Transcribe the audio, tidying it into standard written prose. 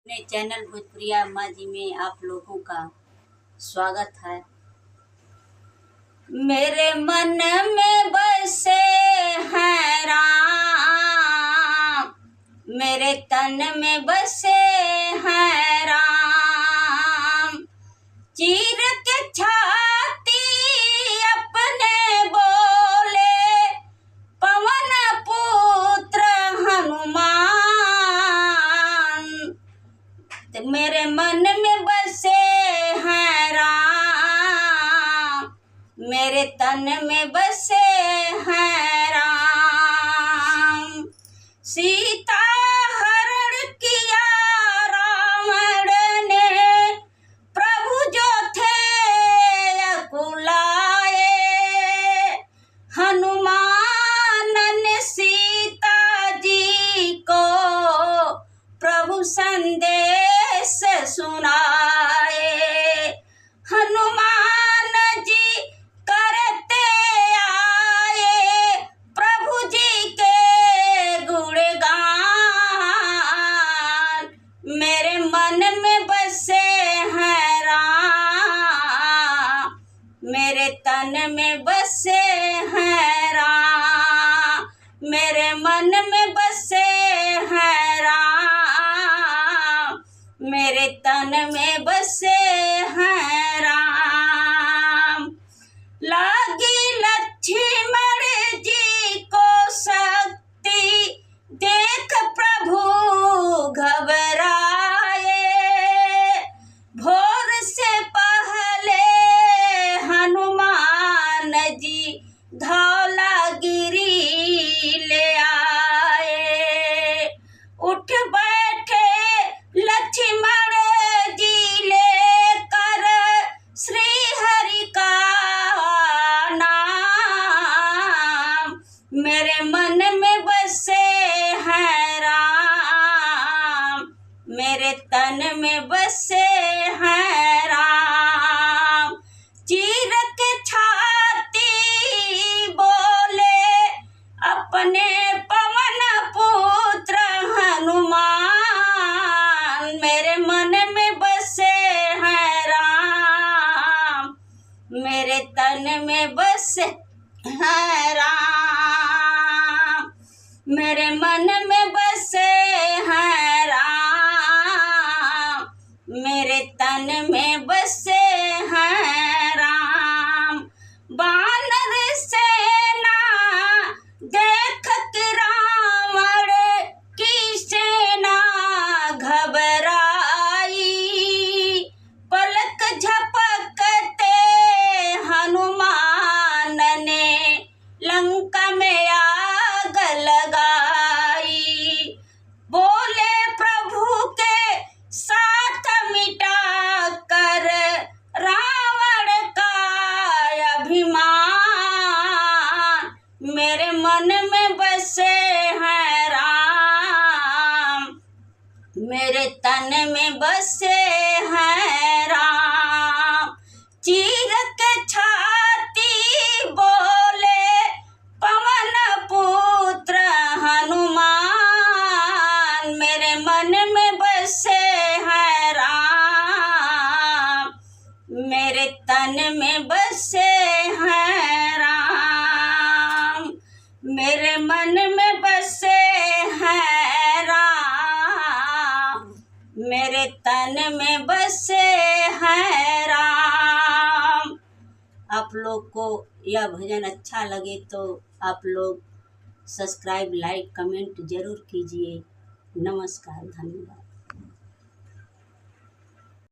अपने चैनल भोजपुरिया अम्मा जी में आप लोगों का स्वागत है। मेरे मन में बसे हैं राम, मेरे तन में बसे हैं राम। चीर के छाती अपने बोले पवन पुत्र हनुमान, मेरे मन में बसे हैं राम, मेरे तन में बसे हैं राम। सीता हरण किया रावण ने, प्रभु जो थे अकुलाए। हनुमान ने सीता जी को प्रभु संदेश सुनाए। हनुमान जी करते आए प्रभु जी के गुणगान, मेरे मन में बसे हैं राम, मेरे तन में बसे हैं राम। मेरे मन में बसे हैं राम, मेरे तन में बसे हैं राम। लागी लक्ष्मण जी को शक्ति देख प्रभु घबराए। भोर से पहले हनुमान जी धौलागिरी ले आए। उठ बैठे लक्ष्मण जी लेकर श्री हरि का नाम, मेरे मन में बसे हैं राम, मेरे तन में बसे हैं राम। चीर के छाती बोले अपने पवन पुत्र हनुमान, मेरे मन में बसे हैं राम, मेरे तन में बसे हैं राम। मेरे मन में बसे हैं राम, मेरे तन में बसे हैं राम। वानर सेना देख के रावण की सेना घबराई। पलक झपकते हनुमान ने लंका में आग लगाई। बोले प्रभु के साथ मिटा कर रावण का अभिमान, मेरे मन में बसे हैं राम, मेरे तन में बसे हैं राम। चीर के छाती बोले पवन पुत्र हनुमान, मेरे मन में बसे हैं राम, मेरे तन में बसे हैं राम। मेरे मन में बसे हैं राम, मेरे तन में बसे हैं राम। आप लोग को यह भजन अच्छा लगे तो आप लोग सब्सक्राइब, लाइक, कमेंट जरूर कीजिए। नमस्कार, धन्यवाद।